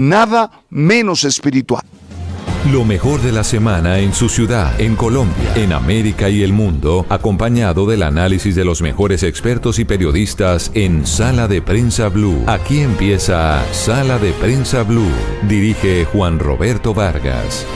nada menos espiritual. Lo mejor de la semana en su ciudad, en Colombia, en América y el mundo, acompañado del análisis de los mejores expertos y periodistas en Sala de Prensa Blue. Aquí empieza Sala de Prensa Blue. Dirige Juan Roberto Vargas.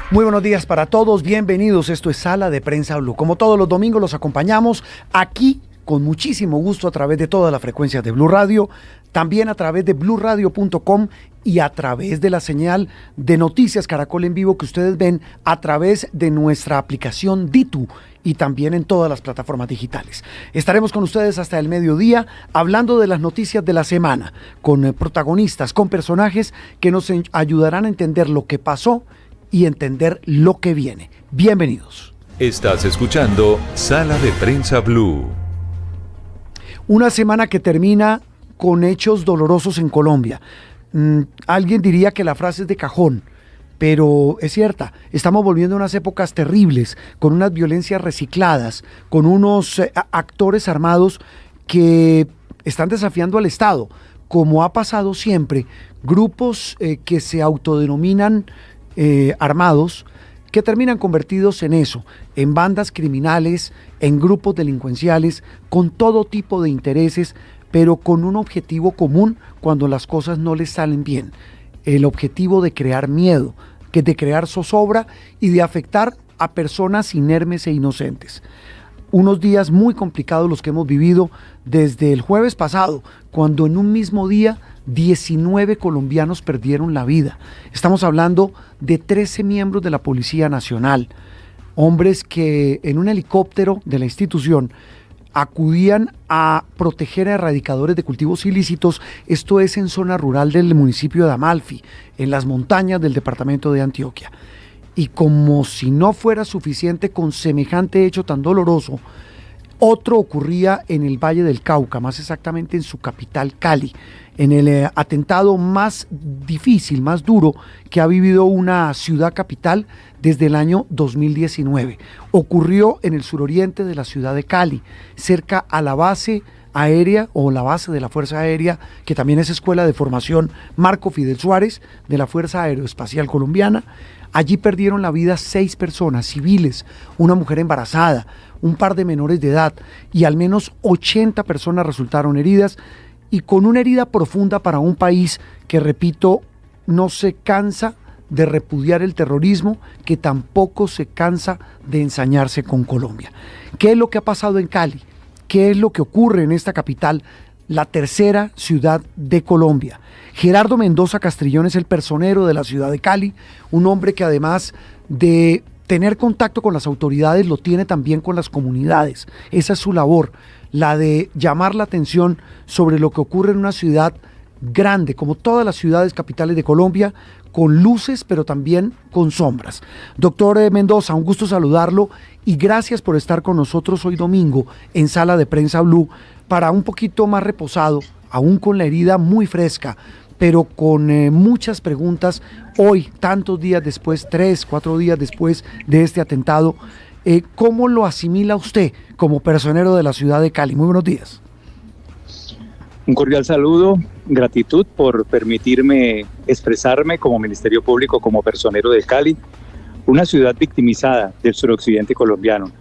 Muy buenos días para todos, bienvenidos. Esto es Sala de Prensa Blue. Como todos los domingos los acompañamos aquí con muchísimo gusto a través de todas las frecuencias de Blue Radio, también a través de bluradio.com y a través de la señal de Noticias Caracol en vivo que ustedes ven a través de nuestra aplicación Ditu y también en todas las plataformas digitales. Estaremos con ustedes hasta el mediodía hablando de las noticias de la semana, con protagonistas, con personajes que nos ayudarán a entender lo que pasó y entender lo que viene. Bienvenidos. Estás escuchando Sala de Prensa Blue. Una semana que termina con hechos dolorosos en Colombia. Alguien diría que la frase es de cajón, pero es cierta. Estamos volviendo a unas épocas terribles, con unas violencias recicladas, con unos actores armados que están desafiando al Estado, como ha pasado siempre. Grupos que se autodenominan armados, que terminan convertidos en eso, en bandas criminales, en grupos delincuenciales, con todo tipo de intereses, pero con un objetivo común cuando las cosas no les salen bien. El objetivo de crear miedo, que de crear zozobra y de afectar a personas inermes e inocentes. Unos días muy complicados los que hemos vivido desde el jueves pasado, cuando en un mismo día 19 colombianos perdieron la vida. Estamos hablando de 13 miembros de la Policía Nacional, hombres que en un helicóptero de la institución acudían a proteger a erradicadores de cultivos ilícitos. Esto es en zona rural del municipio de Amalfi, en las montañas del departamento de Antioquia. Y como si no fuera suficiente con semejante hecho tan doloroso, otro ocurría en el Valle del Cauca, más exactamente en su capital Cali, en el atentado más difícil, más duro que ha vivido una ciudad capital desde el año 2019. Ocurrió en el suroriente de la ciudad de Cali, cerca a la base aérea o la base de la Fuerza Aérea, que también es escuela de formación Marco Fidel Suárez de la Fuerza Aeroespacial Colombiana. Allí perdieron la vida 6 personas civiles, una mujer embarazada, un par de menores de edad y al menos 80 personas resultaron heridas, y con una herida profunda para un país que, repito, no se cansa de repudiar el terrorismo, que tampoco se cansa de ensañarse con Colombia. ¿Qué es lo que ha pasado en Cali? ¿Qué es lo que ocurre en esta capital, la tercera ciudad de Colombia? Gerardo Mendoza Castrillón es el personero de la ciudad de Cali, un hombre que además de tener contacto con las autoridades, lo tiene también con las comunidades. Esa es su labor, la de llamar la atención sobre lo que ocurre en una ciudad grande, como todas las ciudades capitales de Colombia, con luces, pero también con sombras. Doctor Mendoza, un gusto saludarlo y gracias por estar con nosotros hoy domingo en Sala de Prensa Blue, para un poquito más reposado, aún con la herida muy fresca, pero con muchas preguntas hoy, tantos días después, 3, 4 días después de este atentado. ¿Cómo lo asimila usted como personero de la ciudad de Cali? Muy buenos días. Un cordial saludo, gratitud por permitirme expresarme como Ministerio Público, como personero de Cali, una ciudad victimizada del suroccidente colombiano.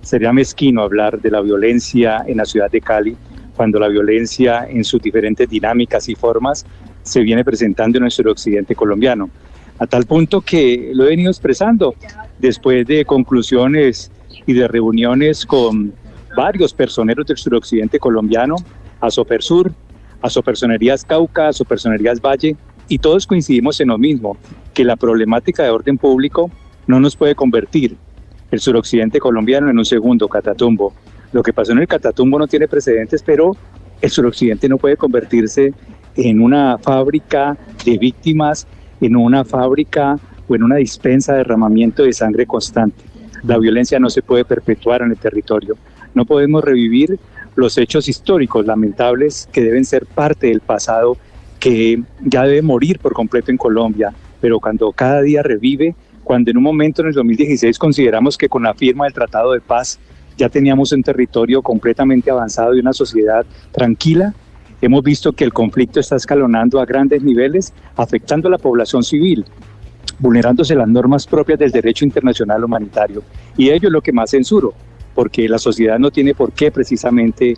Sería mezquino hablar de la violencia en la ciudad de Cali, cuando la violencia en sus diferentes dinámicas y formas se viene presentando en el suroccidente colombiano, a tal punto que lo he venido expresando después de conclusiones y de reuniones con varios personeros del suroccidente colombiano, Asopersur, Asopersonerías Cauca, Asopersonerías Valle, y todos coincidimos en lo mismo, que la problemática de orden público no nos puede convertir el suroccidente colombiano en un segundo Catatumbo. Lo que pasó en el Catatumbo no tiene precedentes, pero el suroccidente no puede convertirse en una fábrica de víctimas, en una fábrica o en una dispensa de derramamiento de sangre constante. La violencia no se puede perpetuar en el territorio. No podemos revivir los hechos históricos lamentables que deben ser parte del pasado, que ya debe morir por completo en Colombia, pero cuando cada día revive, cuando en un momento en el 2016 consideramos que con la firma del Tratado de Paz ya teníamos un territorio completamente avanzado y una sociedad tranquila, Hemos visto que el conflicto está escalonando a grandes niveles, afectando a la población civil, vulnerándose las normas propias del derecho internacional humanitario. Y ello es lo que más censuro, porque la sociedad no tiene por qué precisamente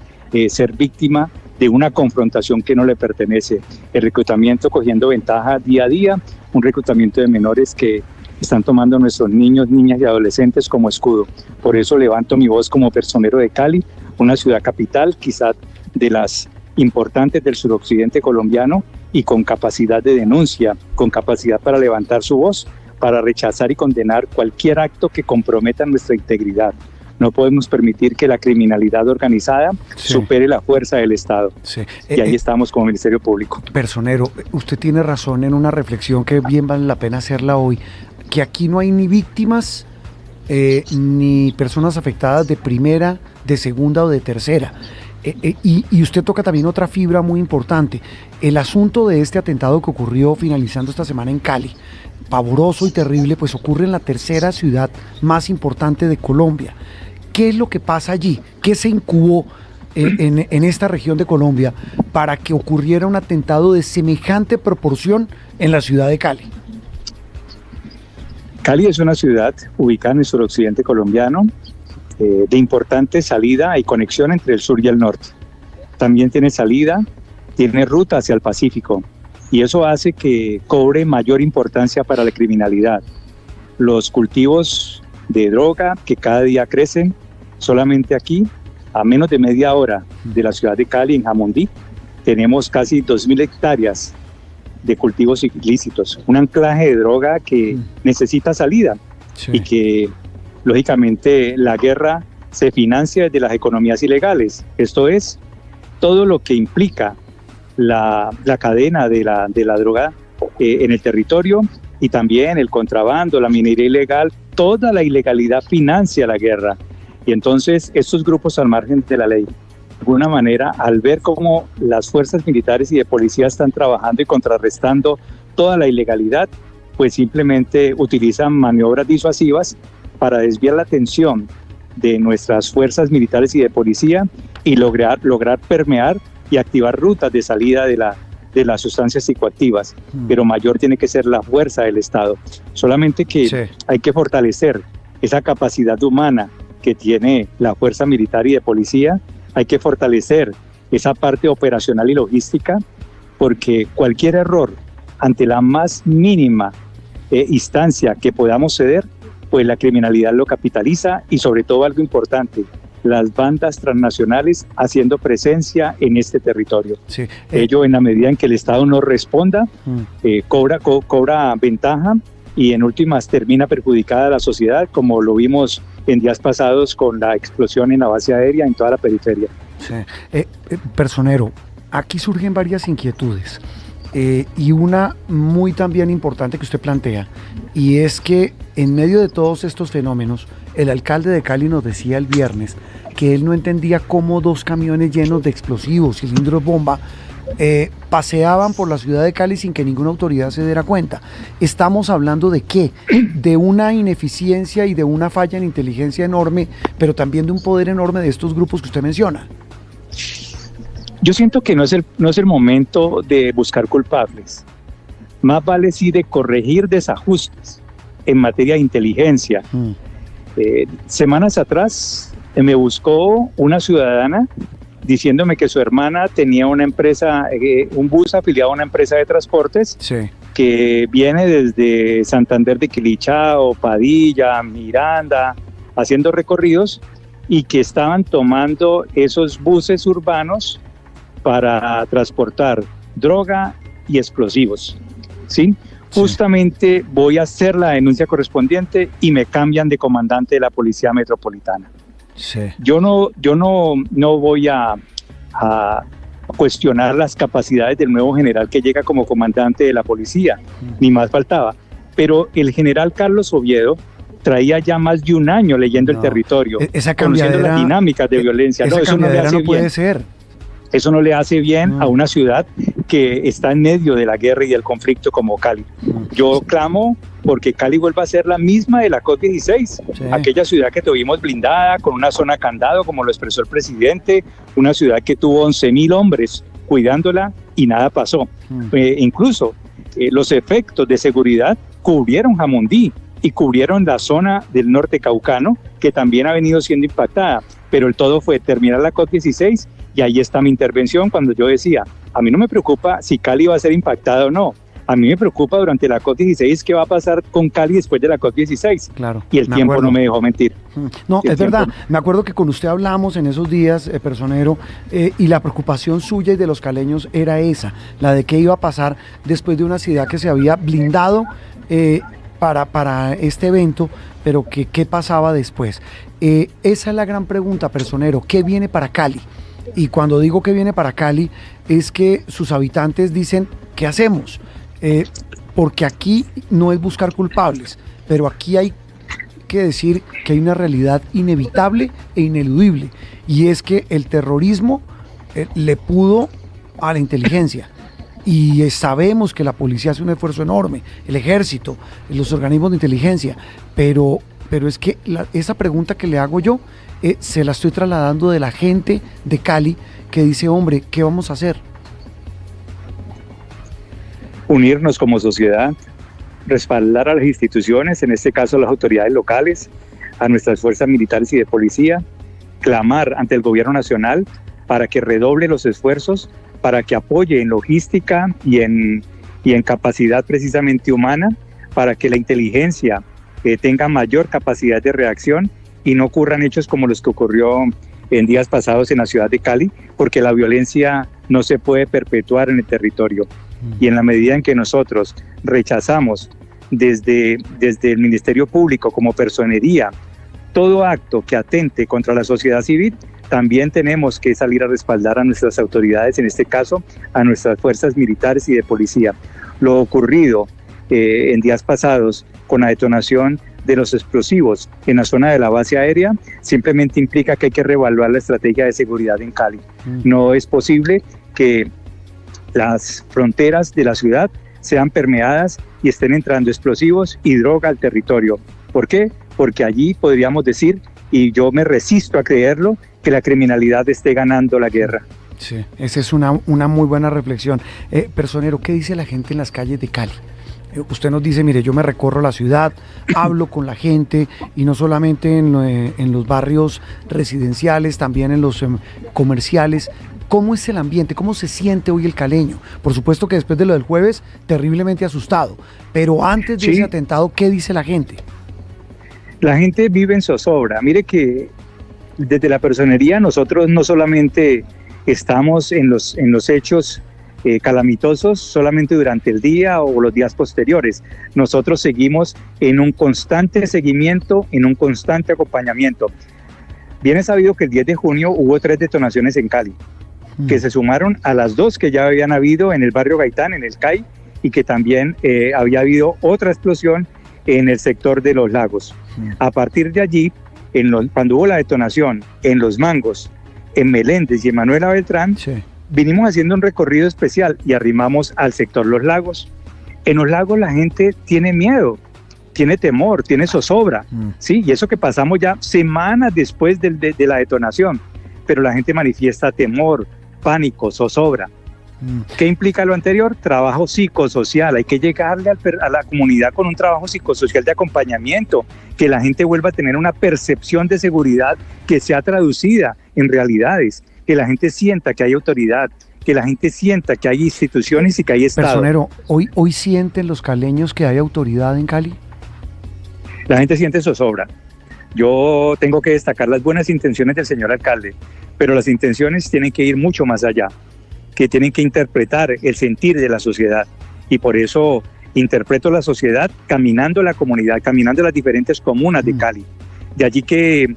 ser víctima de una confrontación que no le pertenece. El reclutamiento cogiendo ventaja día a día, un reclutamiento de menores que están tomando a nuestros niños, niñas y adolescentes como escudo. Por eso levanto mi voz como personero de Cali, una ciudad capital, quizás de las importantes del suroccidente colombiano, y con capacidad de denuncia, con capacidad para levantar su voz, para rechazar y condenar cualquier acto que comprometa nuestra integridad. No podemos permitir que la criminalidad organizada supere la fuerza del Estado. Sí. Y ahí estamos como Ministerio Público. Personero, usted tiene razón en una reflexión que bien vale la pena hacerla hoy, que aquí no hay ni víctimas ni personas afectadas de primera, de segunda o de tercera. Y usted toca también otra fibra muy importante, el asunto de este atentado que ocurrió finalizando esta semana en Cali, pavoroso y terrible, pues ocurre en la tercera ciudad más importante de Colombia. ¿Qué es lo que pasa allí? ¿Qué se incubó en esta región de Colombia para que ocurriera un atentado de semejante proporción en la ciudad de Cali? Cali es una ciudad ubicada en el suroccidente colombiano, de importante salida y conexión entre el sur y el norte. También tiene salida, tiene ruta hacia el Pacífico, y eso hace que cobre mayor importancia para la criminalidad. Los cultivos de droga que cada día crecen, solamente aquí, a menos de media hora de la ciudad de Cali, en Jamundí, tenemos casi 2.000 hectáreas de cultivos ilícitos, un anclaje de droga que necesita salida, y que lógicamente la guerra se financia desde las economías ilegales. Esto es todo lo que implica la cadena de la droga en el territorio, y también el contrabando, la minería ilegal. Toda la ilegalidad financia la guerra. Y entonces estos grupos al margen de la ley, de alguna manera, al ver cómo las fuerzas militares y de policía están trabajando y contrarrestando toda la ilegalidad, pues simplemente utilizan maniobras disuasivas para desviar la atención de nuestras fuerzas militares y de policía y lograr permear y activar rutas de salida de las sustancias psicoactivas. Pero mayor tiene que ser la fuerza del Estado. Solamente que hay que fortalecer esa capacidad humana que tiene la fuerza militar y de policía. Hay que fortalecer esa parte operacional y logística, porque cualquier error ante la más mínima instancia que podamos ceder, pues la criminalidad lo capitaliza, y sobre todo algo importante, las bandas transnacionales haciendo presencia en este territorio. Ello, en la medida en que el Estado no responda, cobra ventaja, y en últimas termina perjudicada a la sociedad, como lo vimos en días pasados con la explosión en la base aérea en toda la periferia. Personero, aquí surgen varias inquietudes. Y una muy también importante que usted plantea, y es que en medio de todos estos fenómenos, el alcalde de Cali nos decía el viernes que él no entendía cómo 2 camiones llenos de explosivos, cilindros bomba, paseaban por la ciudad de Cali sin que ninguna autoridad se diera cuenta. ¿Estamos hablando de qué? De una ineficiencia y de una falla en inteligencia enorme, pero también de un poder enorme de estos grupos que usted menciona. Yo siento que no es el momento de buscar culpables. Más vale sí de corregir desajustes en materia de inteligencia. Semanas atrás me buscó una ciudadana diciéndome que su hermana tenía una empresa, un bus afiliado a una empresa de transportes que viene desde Santander de Quilichao, Padilla, Miranda, haciendo recorridos, y que estaban tomando esos buses urbanos para transportar droga y explosivos, ¿sí? Justamente voy a hacer la denuncia correspondiente y me cambian de comandante de la Policía Metropolitana. Yo no voy a cuestionar las capacidades del nuevo general que llega como comandante de la policía, ni más faltaba, pero el general Carlos Oviedo traía ya más de un año leyendo el territorio, conociendo las dinámicas de violencia. Eso no puede ser. Eso no le hace bien a una ciudad que está en medio de la guerra y del conflicto como Cali. Yo clamo porque Cali vuelva a ser la misma de la COP16, aquella ciudad que tuvimos blindada, con una zona candado, como lo expresó el presidente, una ciudad que tuvo 11.000 hombres cuidándola y nada pasó. Incluso los efectos de seguridad cubrieron Jamundí y cubrieron la zona del norte caucano, que también ha venido siendo impactada, pero el todo fue terminar la COP16 y ahí está mi intervención cuando yo decía, a mí no me preocupa si Cali va a ser impactada o no, a mí me preocupa durante la COP16 qué va a pasar con Cali después de la COP16. Claro, y el tiempo no me dejó mentir. No, es verdad. Me acuerdo que con usted hablamos en esos días, Personero, y la preocupación suya y de los caleños era esa, la de qué iba a pasar después de una ciudad que se había blindado para este evento, pero que qué pasaba después. Esa es la gran pregunta, Personero, ¿qué viene para Cali? Y cuando digo que viene para Cali, es que sus habitantes dicen, ¿qué hacemos? Porque aquí no es buscar culpables, pero aquí hay que decir que hay una realidad inevitable e ineludible, y es que el terrorismo le pudo a la inteligencia, y sabemos que la policía hace un esfuerzo enorme, el ejército, los organismos de inteligencia, pero es que esa pregunta que le hago yo, se la estoy trasladando de la gente de Cali, que dice, hombre, ¿qué vamos a hacer? Unirnos como sociedad, respaldar a las instituciones, en este caso a las autoridades locales, a nuestras fuerzas militares y de policía, clamar ante el gobierno nacional para que redoble los esfuerzos, para que apoye en logística y en capacidad precisamente humana, para que la inteligencia tenga mayor capacidad de reacción y no ocurran hechos como los que ocurrió en días pasados en la ciudad de Cali, porque la violencia no se puede perpetuar en el territorio. Y en la medida en que nosotros rechazamos desde el Ministerio Público como personería todo acto que atente contra la sociedad civil, también tenemos que salir a respaldar a nuestras autoridades, en este caso a nuestras fuerzas militares y de policía. Lo ocurrido en días pasados con la detonación de los explosivos en la zona de la base aérea simplemente implica que hay que reevaluar la estrategia de seguridad en Cali. No es posible que las fronteras de la ciudad sean permeadas y estén entrando explosivos y droga al territorio. ¿Por qué? Porque allí podríamos decir, y yo me resisto a creerlo, que la criminalidad esté ganando la guerra. Sí, esa es una muy buena reflexión. Personero, ¿qué dice la gente en las calles de Cali? Usted nos dice, mire, yo me recorro la ciudad, hablo con la gente, y no solamente en los barrios residenciales, también en los comerciales. ¿Cómo es el ambiente? ¿Cómo se siente hoy el caleño? Por supuesto que después de lo del jueves, terriblemente asustado, pero antes de ese atentado, ¿qué dice la gente? La gente vive en zozobra. Mire que desde la personería nosotros no solamente estamos en los hechos calamitosos solamente durante el día o los días posteriores. Nosotros seguimos en un constante seguimiento, en un constante acompañamiento. Bien es sabido que el 10 de junio hubo 3 detonaciones en Cali, que se sumaron a las 2 que ya habían habido en el barrio Gaitán, en el CAI, y que también había habido otra explosión en el sector de Los Lagos. A partir de allí, cuando hubo la detonación en Los Mangos, en Meléndez y en Manuela Beltrán, vinimos haciendo un recorrido especial y arrimamos al sector Los Lagos. En Los Lagos la gente tiene miedo, tiene temor, tiene zozobra, ¿sí? Y eso que pasamos ya semanas después de la detonación, pero la gente manifiesta temor, pánico, zozobra. ¿Qué implica lo anterior? Trabajo psicosocial. Hay que llegarle a la comunidad con un trabajo psicosocial de acompañamiento, que la gente vuelva a tener una percepción de seguridad que sea traducida en realidades, que la gente sienta que hay autoridad, que la gente sienta que hay instituciones y que hay Estado. Personero, ¿hoy sienten los caleños que hay autoridad en Cali? La gente siente zozobra. Yo tengo que destacar las buenas intenciones del señor alcalde, pero las intenciones tienen que ir mucho más allá, que tienen que interpretar el sentir de la sociedad, y por eso interpreto la sociedad caminando la comunidad, caminando las diferentes comunas de Cali. De allí que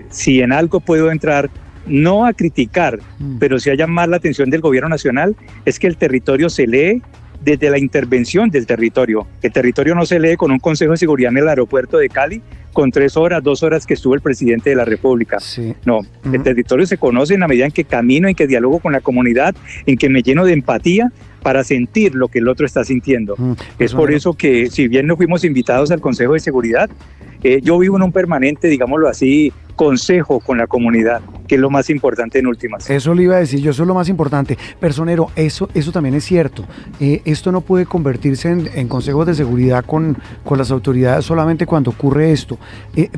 si en algo puedo entrar, no a criticar, pero sí a llamar la atención del gobierno nacional, es que el territorio se lee desde la intervención del territorio. El territorio no se lee con un Consejo de Seguridad en el aeropuerto de Cali, con 3 horas, 2 horas que estuvo el presidente de la República. No, el territorio se conoce en la medida en que camino, en que dialogo con la comunidad, en que me lleno de empatía para sentir lo que el otro está sintiendo. Es por eso que, si bien no fuimos invitados al Consejo de Seguridad, yo vivo en un permanente, digámoslo así, consejo con la comunidad, que es lo más importante en últimas. Eso le iba a decir yo, eso es lo más importante. Personero, eso también es cierto. Esto no puede convertirse en consejos de seguridad con las autoridades solamente cuando ocurre esto.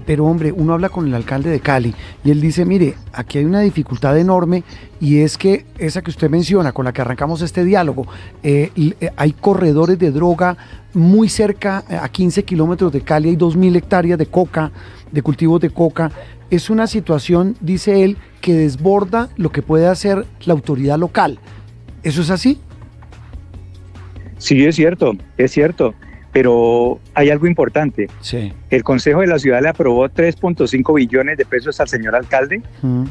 Pero hombre, uno habla con el alcalde de Cali y él dice, mire, aquí hay una dificultad enorme y es que esa que usted menciona, con la que arrancamos este diálogo, hay corredores de droga muy cerca, a 15 kilómetros de Cali, hay 2.000 hectáreas de coca, de cultivos de coca. Es una situación, dice él, que desborda lo que puede hacer la autoridad local. ¿Eso es así? Sí, es cierto, pero hay algo importante. Sí. El Consejo de la Ciudad le aprobó 3.5 billones de pesos al señor alcalde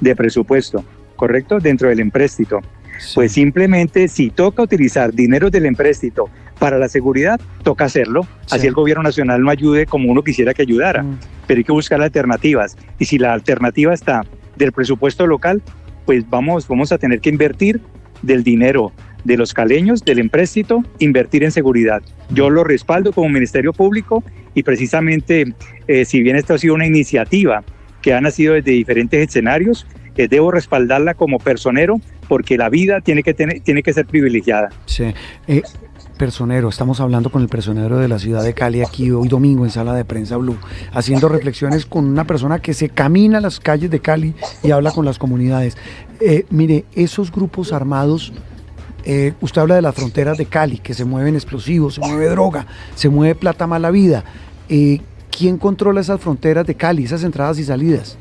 de presupuesto, ¿correcto? Dentro del empréstito. Sí. Pues simplemente si toca utilizar dinero del empréstito para la seguridad, toca hacerlo. Sí. Así el gobierno nacional no ayude como uno quisiera que ayudara, pero hay que buscar alternativas. Y si la alternativa está del presupuesto local, pues vamos a tener que invertir del dinero de los caleños, del empréstito, invertir en seguridad. Yo lo respaldo como Ministerio Público y precisamente, si bien esto ha sido una iniciativa que ha nacido desde diferentes escenarios, debo respaldarla como personero porque la vida tiene que ser privilegiada. Sí. Personero, estamos hablando con el personero de la ciudad de Cali aquí hoy domingo en Sala de Prensa Blue, haciendo reflexiones con una persona que se camina a las calles de Cali y habla con las comunidades. Mire, esos grupos armados, usted habla de las fronteras de Cali, que se mueven explosivos, se mueve droga, se mueve plata mala vida. ¿Quién controla esas fronteras de Cali, esas entradas y salidas?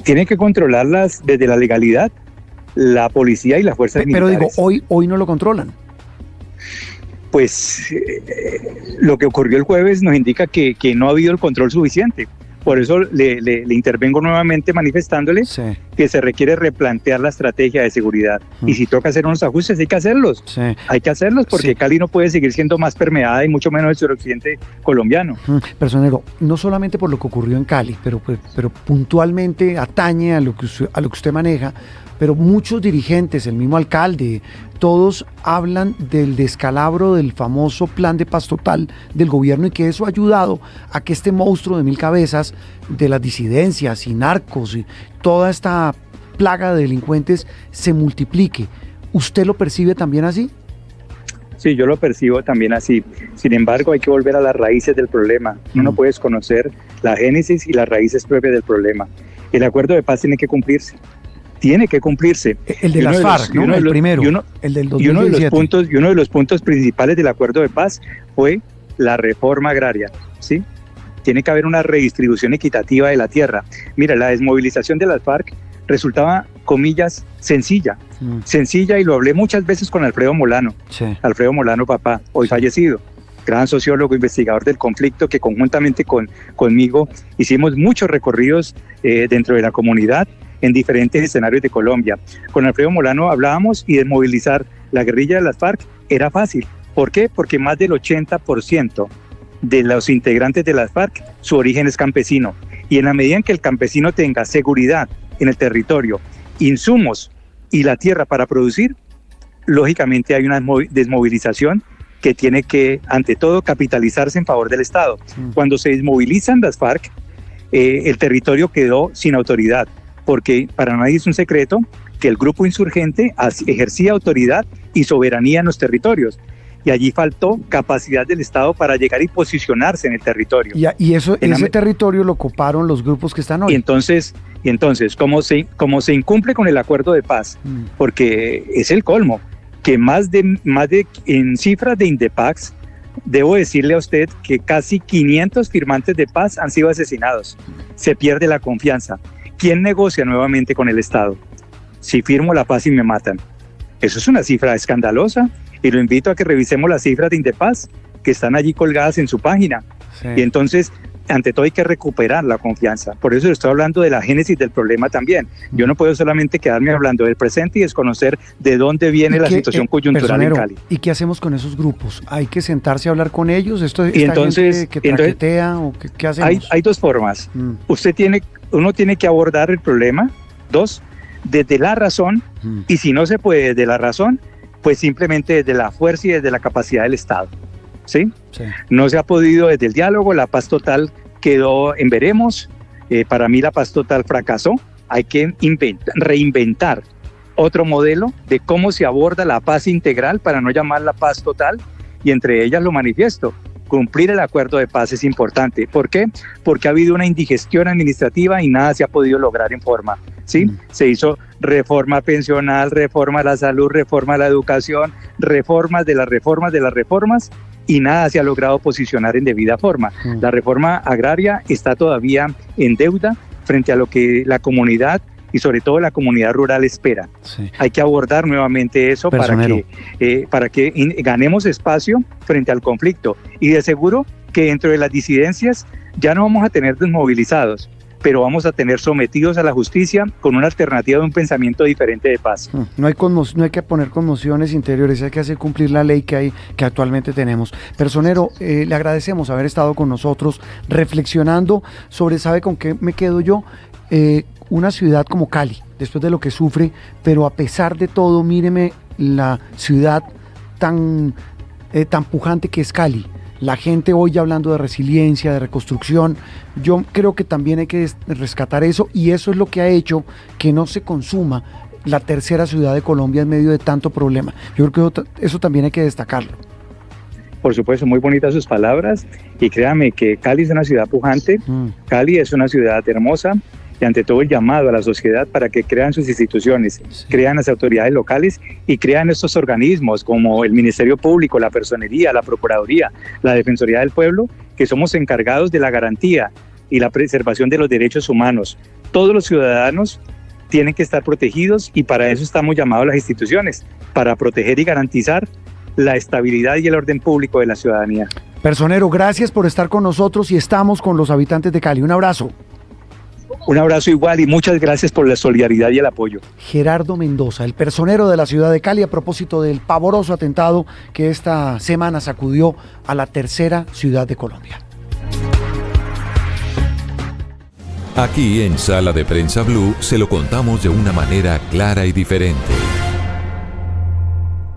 Tiene que controlarlas desde la legalidad, la policía y las fuerzas militares. Pero digo, hoy no lo controlan. Pues lo que ocurrió el jueves nos indica que no ha habido el control suficiente. Por eso le intervengo nuevamente manifestándole que se requiere replantear la estrategia de seguridad. Y si toca hacer unos ajustes, hay que hacerlos. Hay que hacerlos porque Cali no puede seguir siendo más permeada y mucho menos el suroccidente colombiano. Personero, no solamente por lo que ocurrió en Cali, pero puntualmente atañe a lo que usted maneja, pero muchos dirigentes, el mismo alcalde, todos hablan del descalabro del famoso plan de paz total del gobierno y que eso ha ayudado a que este monstruo de 1000 cabezas de las disidencias y narcos y toda esta plaga de delincuentes se multiplique. ¿Usted lo percibe también así? Sí, yo lo percibo también así. Sin embargo, hay que volver a las raíces del problema. Uno no puede desconocer la génesis y las raíces propias del problema. El acuerdo de paz tiene que cumplirse. El de las FARC, ¿no? El primero, el del 2017. Y uno de los puntos principales del acuerdo de paz fue la reforma agraria, ¿sí? Tiene que haber una redistribución equitativa de la tierra. Mira, la desmovilización de las FARC resultaba, comillas, sencilla, y lo hablé muchas veces con Alfredo Molano, Alfredo Molano papá, hoy fallecido, gran sociólogo, investigador del conflicto, que conjuntamente conmigo hicimos muchos recorridos dentro de la comunidad, en diferentes escenarios de Colombia. Con Alfredo Molano hablábamos y desmovilizar la guerrilla de las FARC era fácil. ¿Por qué? Porque más del 80% de los integrantes de las FARC, su origen es campesino. Y en la medida en que el campesino tenga seguridad en el territorio, insumos y la tierra para producir, lógicamente hay una desmovilización que tiene que, ante todo, capitalizarse en favor del Estado. Cuando se desmovilizan las FARC, el territorio quedó sin autoridad, porque para nadie es un secreto que el grupo insurgente ejercía autoridad y soberanía en los territorios. Y allí faltó capacidad del Estado para llegar y posicionarse en el territorio. Y ese territorio lo ocuparon los grupos que están hoy. Y entonces como se incumple con el acuerdo de paz, porque es el colmo, que más de en cifras de Indepax, debo decirle a usted que casi 500 firmantes de paz han sido asesinados. Se pierde la confianza. ¿Quién negocia nuevamente con el Estado? Si firmo la paz y me matan. Eso es una cifra escandalosa y lo invito a que revisemos las cifras de Indepaz que están allí colgadas en su página. Y entonces, ante todo hay que recuperar la confianza. Por eso estoy hablando de la génesis del problema también. Yo no puedo solamente quedarme hablando del presente y desconocer de dónde viene la situación coyuntural en Cali. ¿Y qué hacemos con esos grupos? ¿Hay que sentarse a hablar con ellos? ¿Gente que traquetea o qué hacemos? Hay dos formas. Uno tiene que abordar el problema, desde la razón, y si no se puede desde la razón, pues simplemente desde la fuerza y desde la capacidad del Estado. ¿Sí? No se ha podido desde el diálogo, la paz total quedó en veremos. Para mí la paz total fracasó, hay que reinventar otro modelo de cómo se aborda la paz integral para no llamarla paz total, y entre ellas lo manifiesto. Cumplir el acuerdo de paz es importante. ¿Por qué? Porque ha habido una indigestión administrativa y nada se ha podido lograr en forma, ¿sí? Se hizo reforma pensional, reforma a la salud, reforma a la educación, reformas de las reformas, y nada se ha logrado posicionar en debida forma. La reforma agraria está todavía en deuda frente a lo que la comunidad y sobre todo la comunidad rural espera. Sí. Hay que abordar nuevamente eso para que ganemos espacio frente al conflicto, y de seguro que dentro de las disidencias ya no vamos a tener desmovilizados, pero vamos a tener sometidos a la justicia con una alternativa de un pensamiento diferente de paz. No hay que poner conmociones interiores, hay que hacer cumplir la ley que actualmente tenemos. Personero, le agradecemos haber estado con nosotros reflexionando sobre, ¿sabe con qué me quedo yo? Una ciudad como Cali, después de lo que sufre, pero a pesar de todo, míreme la ciudad tan pujante que es Cali. La gente hoy ya hablando de resiliencia, de reconstrucción. Yo creo que también hay que rescatar eso, y eso es lo que ha hecho que no se consuma la tercera ciudad de Colombia en medio de tanto problema. Yo creo que eso también hay que destacarlo. Por supuesto, muy bonitas sus palabras, y créame que Cali es una ciudad pujante, Cali es una ciudad hermosa, y ante todo el llamado a la sociedad para que crean sus instituciones, crean las autoridades locales y crean estos organismos como el Ministerio Público, la Personería, la Procuraduría, la Defensoría del Pueblo, que somos encargados de la garantía y la preservación de los derechos humanos. Todos los ciudadanos tienen que estar protegidos, y para eso estamos llamados a las instituciones, para proteger y garantizar la estabilidad y el orden público de la ciudadanía. Personero, gracias por estar con nosotros, y estamos con los habitantes de Cali. Un abrazo. Un abrazo igual, y muchas gracias por la solidaridad y el apoyo. Gerardo Mendoza, el personero de la ciudad de Cali, a propósito del pavoroso atentado que esta semana sacudió a la tercera ciudad de Colombia. Aquí en Sala de Prensa Blue se lo contamos de una manera clara y diferente.